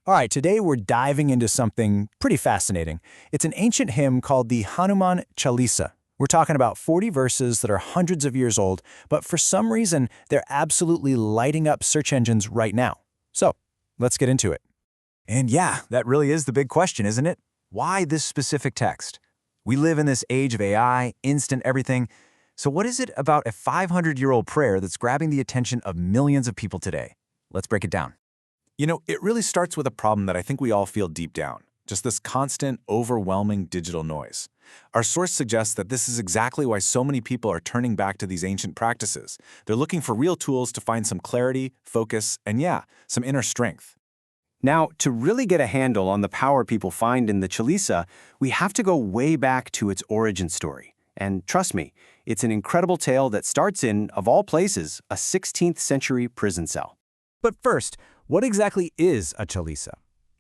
All right, today we're diving into something pretty fascinating. It's an ancient hymn called the Hanuman Chalisa. We're talking about 40 verses that are hundreds of years old, but for some reason, they're absolutely lighting up search engines right now. So, let's get into it. And yeah, that really is the big question, isn't it? Why this specific text? We live in this age of AI, instant everything. So what is it about a 500-year-old prayer that's grabbing the attention of millions of people today? Let's break it down. It really starts with a problem that I think we all feel deep down, just this constant, overwhelming digital noise. Our source suggests that this is exactly why so many people are turning back to these ancient practices. They're looking for real tools to find some clarity, focus, and some inner strength. Now, to really get a handle on the power people find in the Chalisa, we have to go way back to its origin story. And trust me, it's an incredible tale that starts in, of all places, a 16th century prison cell. But first, what exactly is a Chalisa?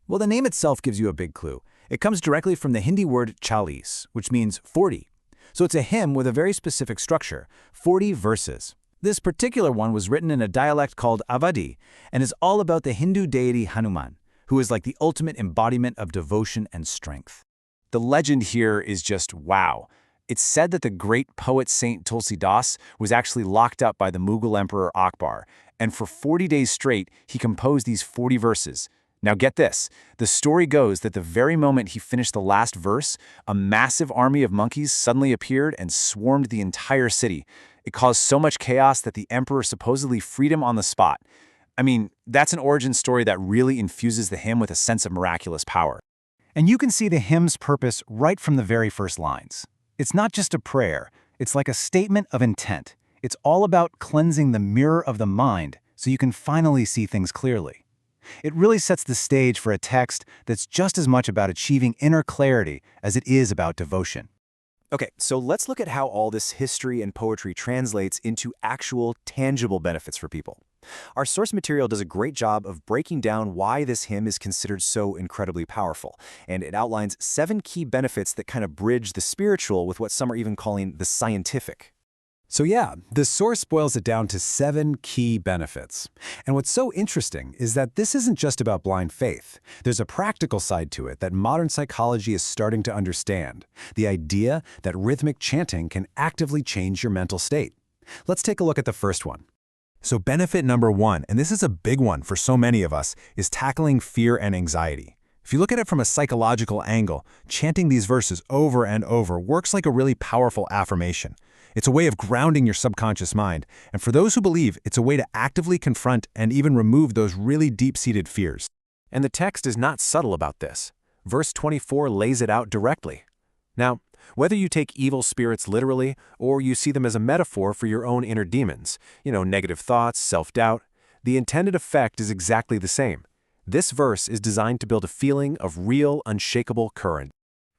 Well, the name itself gives you a big clue. It comes directly from the Hindi word chalis, which means 40. So it's a hymn with a very specific structure, 40 verses. This particular one was written in a dialect called Awadhi and is all about the Hindu deity Hanuman, who is like the ultimate embodiment of devotion and strength. The legend here is just wow. It's said that the great poet Saint Tulsidas was actually locked up by the Mughal Emperor Akbar, and for 40 days straight, he composed these 40 verses. Now get this, the story goes that the very moment he finished the last verse, a massive army of monkeys suddenly appeared and swarmed the entire city. It caused so much chaos that the emperor supposedly freed him on the spot. I mean, that's an origin story that really infuses the hymn with a sense of miraculous power. And you can see the hymn's purpose right from the very first lines. It's not just a prayer, it's like a statement of intent. It's all about cleansing the mirror of the mind so you can finally see things clearly. It really sets the stage for a text that's just as much about achieving inner clarity as it is about devotion. Okay, so let's look at how all this history and poetry translates into actual, tangible benefits for people. Our source material does a great job of breaking down why this hymn is considered so incredibly powerful, and it outlines 7 key benefits that kind of bridge the spiritual with what some are even calling the scientific. So the source boils it down to 7 key benefits. And what's so interesting is that this isn't just about blind faith. There's a practical side to it that modern psychology is starting to understand. The idea that rhythmic chanting can actively change your mental state. Let's take a look at the first one. So benefit number 1, and this is a big one for so many of us, is tackling fear and anxiety. If you look at it from a psychological angle, chanting these verses over and over works like a really powerful affirmation. It's a way of grounding your subconscious mind, and for those who believe, it's a way to actively confront and even remove those really deep-seated fears. And the text is not subtle about this. Verse 24 lays it out directly. Now, whether you take evil spirits literally or you see them as a metaphor for your own inner demons, negative thoughts, self-doubt, the intended effect is exactly the same. This verse is designed to build a feeling of real, unshakable courage.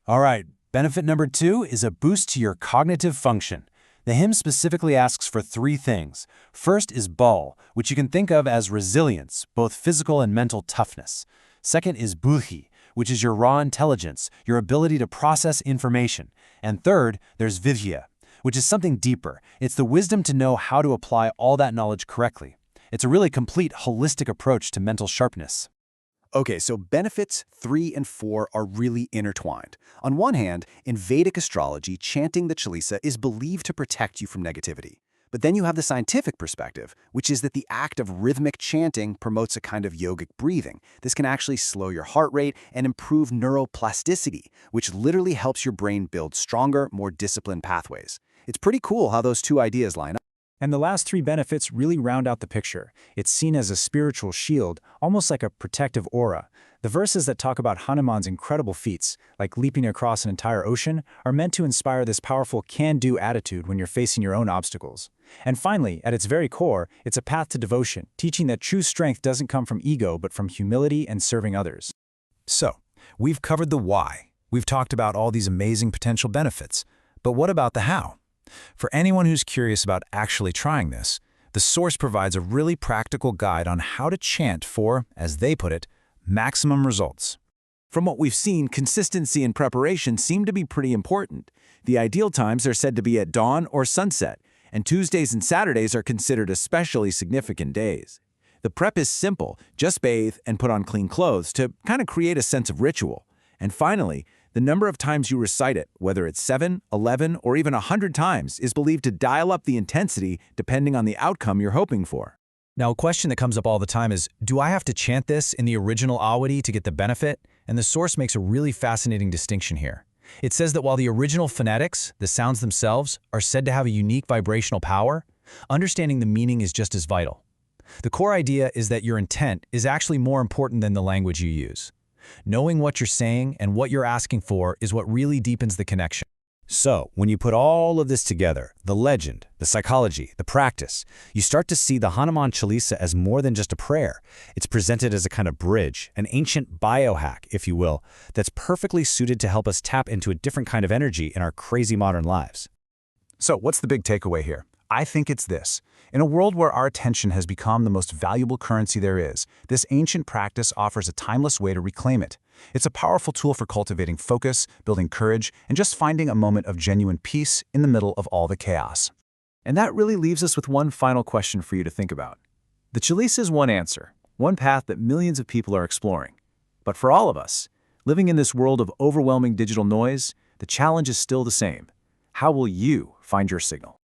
All right, benefit number 2 is a boost to your cognitive function. The hymn specifically asks for 3 things. First is bal, which you can think of as resilience, both physical and mental toughness. Second is buddhi, which is your raw intelligence, your ability to process information. And third, there's vidya, which is something deeper. It's the wisdom to know how to apply all that knowledge correctly. It's a really complete, holistic approach to mental sharpness. Okay, so benefits 3 and 4 are really intertwined. On one hand, in Vedic astrology, chanting the Chalisa is believed to protect you from negativity. But then you have the scientific perspective, which is that the act of rhythmic chanting promotes a kind of yogic breathing. This can actually slow your heart rate and improve neuroplasticity, which literally helps your brain build stronger, more disciplined pathways. It's pretty cool how those 2 ideas line up. And the last 3 benefits really round out the picture. It's seen as a spiritual shield, almost like a protective aura. The verses that talk about Hanuman's incredible feats, like leaping across an entire ocean, are meant to inspire this powerful can-do attitude when you're facing your own obstacles. And finally, at its very core, it's a path to devotion, teaching that true strength doesn't come from ego but from humility and serving others. So, we've covered the why. We've talked about all these amazing potential benefits. But what about the how? For anyone who's curious about actually trying this, the source provides a really practical guide on how to chant for, as they put it, maximum results. From what we've seen, consistency and preparation seem to be pretty important. The ideal times are said to be at dawn or sunset, and Tuesdays and Saturdays are considered especially significant days. The prep is simple, just bathe and put on clean clothes to kind of create a sense of ritual. And finally, the number of times you recite it, whether it's 7, 11, or even 100 times, is believed to dial up the intensity depending on the outcome you're hoping for. Now, a question that comes up all the time is, do I have to chant this in the original Awadhi to get the benefit? And the source makes a really fascinating distinction here. It says that while the original phonetics, the sounds themselves, are said to have a unique vibrational power, understanding the meaning is just as vital. The core idea is that your intent is actually more important than the language you use. Knowing what you're saying and what you're asking for is what really deepens the connection. So, when you put all of this together, the legend, the psychology, the practice, you start to see the Hanuman Chalisa as more than just a prayer. It's presented as a kind of bridge, an ancient biohack, if you will, that's perfectly suited to help us tap into a different kind of energy in our crazy modern lives. So, what's the big takeaway here? I think it's this. In a world where our attention has become the most valuable currency there is, this ancient practice offers a timeless way to reclaim it. It's a powerful tool for cultivating focus, building courage, and just finding a moment of genuine peace in the middle of all the chaos. And that really leaves us with one final question for you to think about. The Chalisa is one answer, one path that millions of people are exploring. But for all of us, living in this world of overwhelming digital noise, the challenge is still the same. How will you find your signal?